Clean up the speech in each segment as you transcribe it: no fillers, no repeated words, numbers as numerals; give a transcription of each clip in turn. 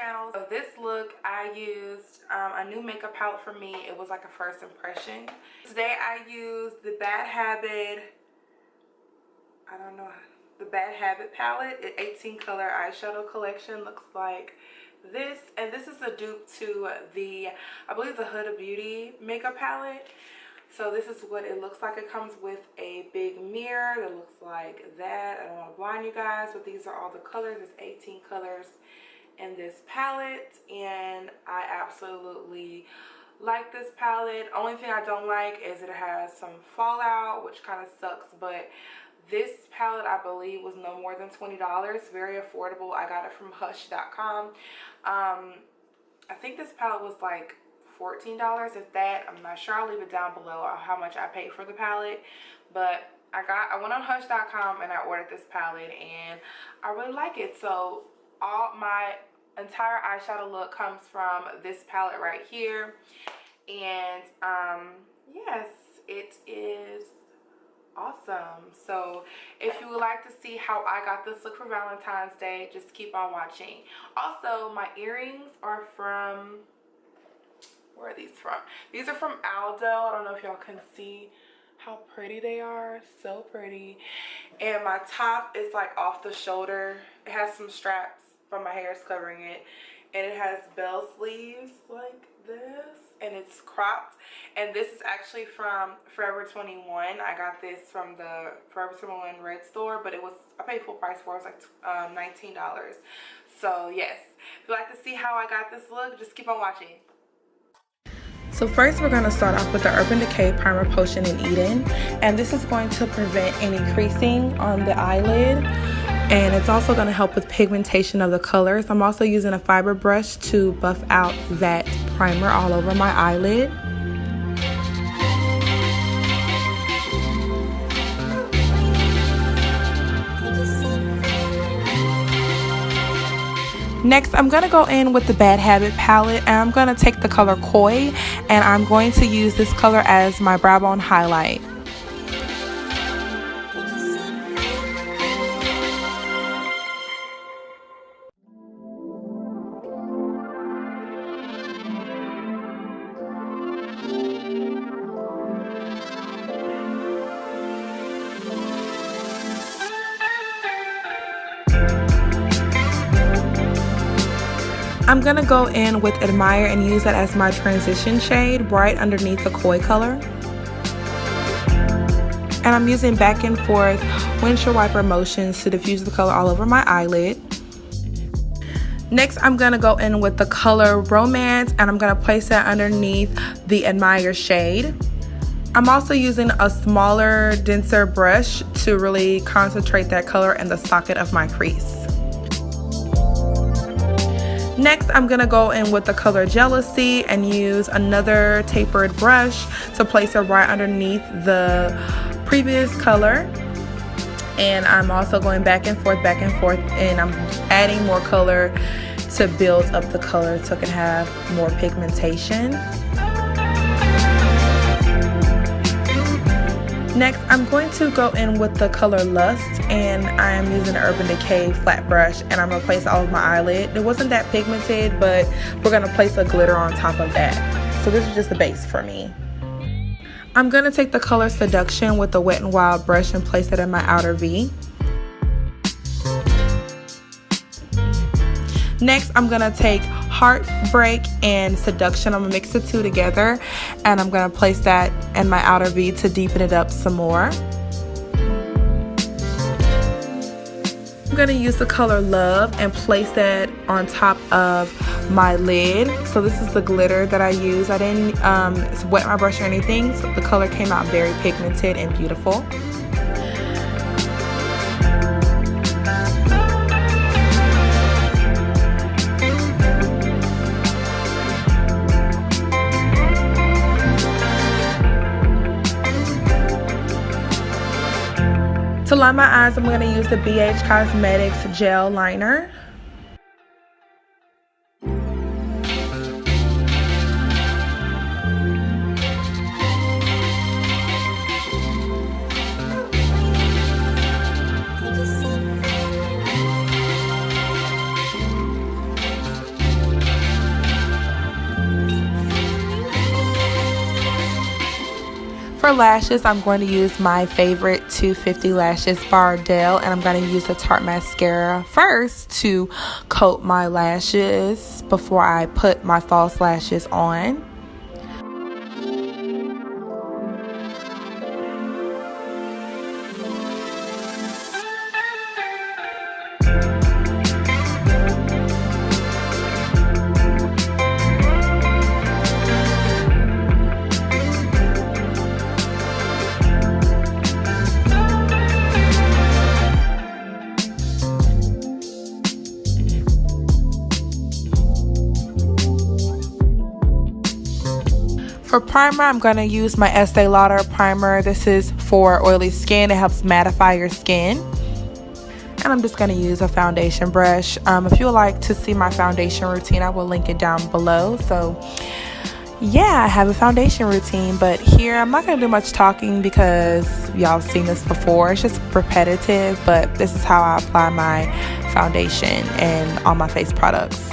channel. So this look, I used a new makeup palette for me. It was like a first impression. Today I used the Bad Habit, the Bad Habit palette. An 18 color eyeshadow collection looks like this, and this is a dupe to the, I believe, the Huda Beauty makeup palette. So this is what it looks like. It comes with a big mirror that looks like that. I don't want to blind you guys, but these are all the colors. There's 18 colors in this palette, and I absolutely like this palette. Only thing I don't like is it has some fallout, which kind of sucks, but this palette I believe was no more than $20. Very affordable. I got it from hush.com. I think this palette was like $14, if that. I'm not sure. I'll leave it down below how much I paid for the palette, but I went on hush.com and I ordered this palette, and I really like it. So all my entire eyeshadow look comes from this palette right here, and yes, it is awesome. So if you would like to see how I got this look for Valentine's Day, just keep on watching. Also, my earrings are from, where are these from? These are from Aldo. I don't know if y'all can see how pretty they are. So pretty. And my top is like off the shoulder. It has some straps, but my hair is covering it. And it has bell sleeves like this, and it's cropped. And this is actually from Forever 21. I got this from the Forever 21 Red store, but I paid full price for it. It was like $19. So yes, if you'd like to see how I got this look, just keep on watching. So first we're going to start off with the Urban Decay Primer Potion in Eden, and this is going to prevent any creasing on the eyelid, and it's also going to help with pigmentation of the colors. I'm also using a fiber brush to buff out that primer all over my eyelid. Next, I'm going to go in with the Bad Habit palette, and I'm going to take the color Koi, and I'm going to use this color as my brow bone highlight. I'm going to go in with Admire and use that as my transition shade right underneath the Koi color. And I'm using back and forth windshield wiper motions to diffuse the color all over my eyelid. Next, I'm going to go in with the color Romance, and I'm going to place that underneath the Admire shade. I'm also using a smaller, denser brush to really concentrate that color in the socket of my crease. Next, I'm going to go in with the color Jealousy and use another tapered brush to place it right underneath the previous color. And I'm also going back and forth, and I'm adding more color to build up the color so it can have more pigmentation. Next, I'm going to go in with the color Lust, and I am using an Urban Decay flat brush, and I'm going to place all of my eyelid. It wasn't that pigmented, but we're going to place a glitter on top of that. So this is just the base for me. I'm going to take the color Seduction with the Wet n Wild brush and place it in my outer V. Next, I'm going to take Heartbreak and Seduction. I'm going to mix the two together, and I'm going to place that in my outer V to deepen it up some more. I'm going to use the color Love and place that on top of my lid. So this is the glitter that I use. I didn't wet my brush or anything, so the color came out very pigmented and beautiful. To line my eyes, I'm going to use the BH Cosmetics Gel Liner. For lashes, I'm going to use my favorite 250 Lashes Bardell, and I'm going to use the Tarte Mascara first to coat my lashes before I put my false lashes on. For primer, I'm going to use my Estee Lauder primer. This is for oily skin. It helps mattify your skin. And I'm just going to use a foundation brush. If you would like to see my foundation routine, I will link it down below. So yeah, I have a foundation routine, but here I'm not going to do much talking because y'all have seen this before. It's just repetitive, but this is how I apply my foundation and all my face products.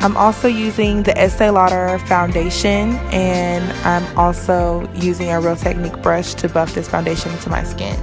I'm also using the Estee Lauder foundation, and I'm also using a Real Technique brush to buff this foundation into my skin.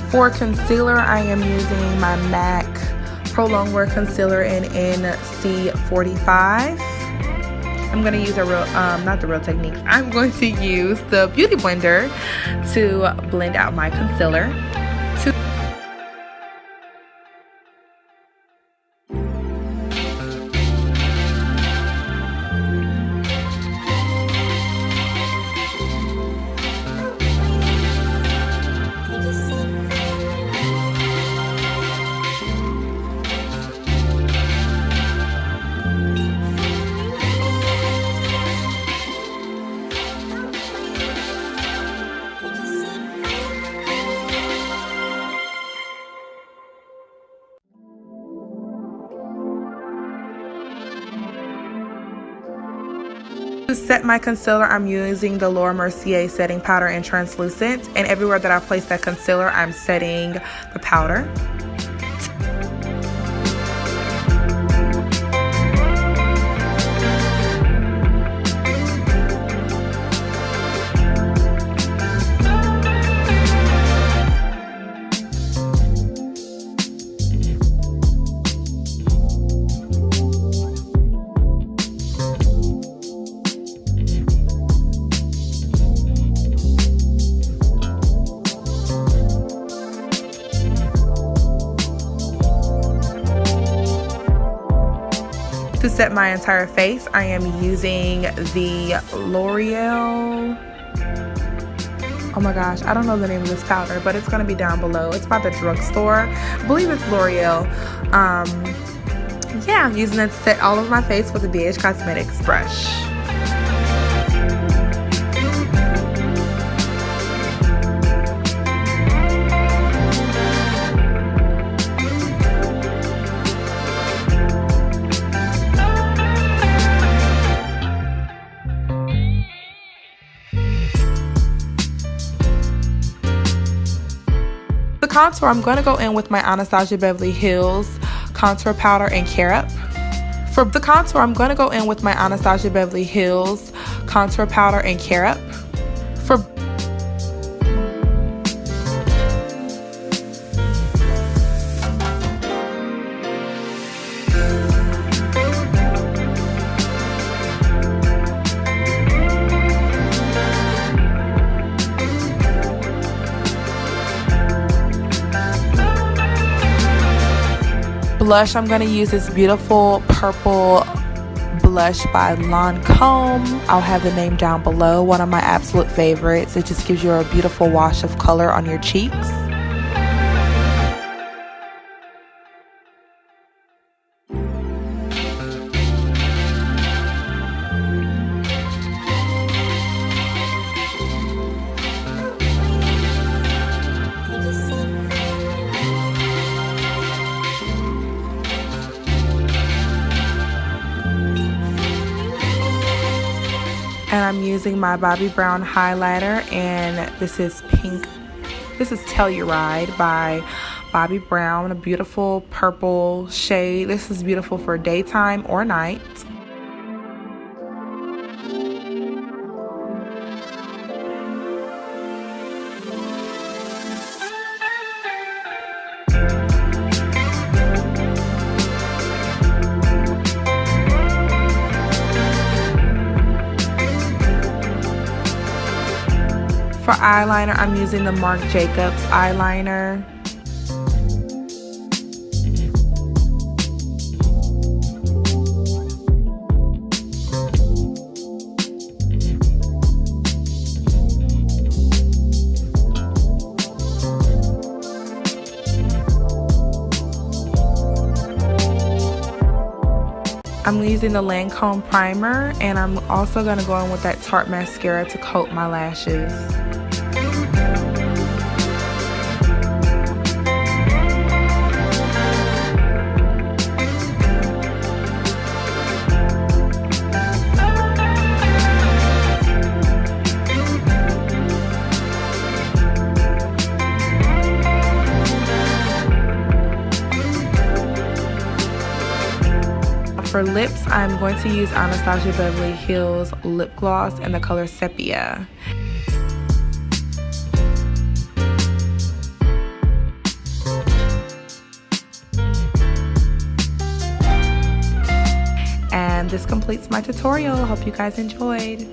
For concealer, I am using my MAC Pro Longwear Concealer in NC45. I'm going to use not the Real Technique. I'm going to use the Beauty Blender to blend out my concealer. To set my concealer, I'm using the Laura Mercier setting powder in translucent, and everywhere that I place that concealer, I'm setting the powder. To set my entire face, I am using the L'Oreal, oh my gosh, I don't know the name of this powder, but it's going to be down below. It's by the drugstore. I believe it's L'Oreal. Yeah, I'm using it to set all over my face with the BH Cosmetics brush. Contour, I'm going to go in with my Anastasia Beverly Hills contour powder and Care-Up. For the contour, I'm going to go in with my Anastasia Beverly Hills contour powder and Care-Up. For blush, I'm going to use this beautiful purple blush by Lancome. I'll have the name down below. One of my absolute favorites. It just gives you a beautiful wash of color on your cheeks. And I'm using my Bobbi Brown highlighter, and this is pink. This is Telluride by Bobbi Brown, a beautiful purple shade. This is beautiful for daytime or night. For eyeliner, I'm using the Marc Jacobs eyeliner. I'm using the Lancome primer, and I'm also going to go in with that Tarte mascara to coat my lashes. For lips, I'm going to use Anastasia Beverly Hills lip gloss in the color Sepia. And this completes my tutorial. Hope you guys enjoyed.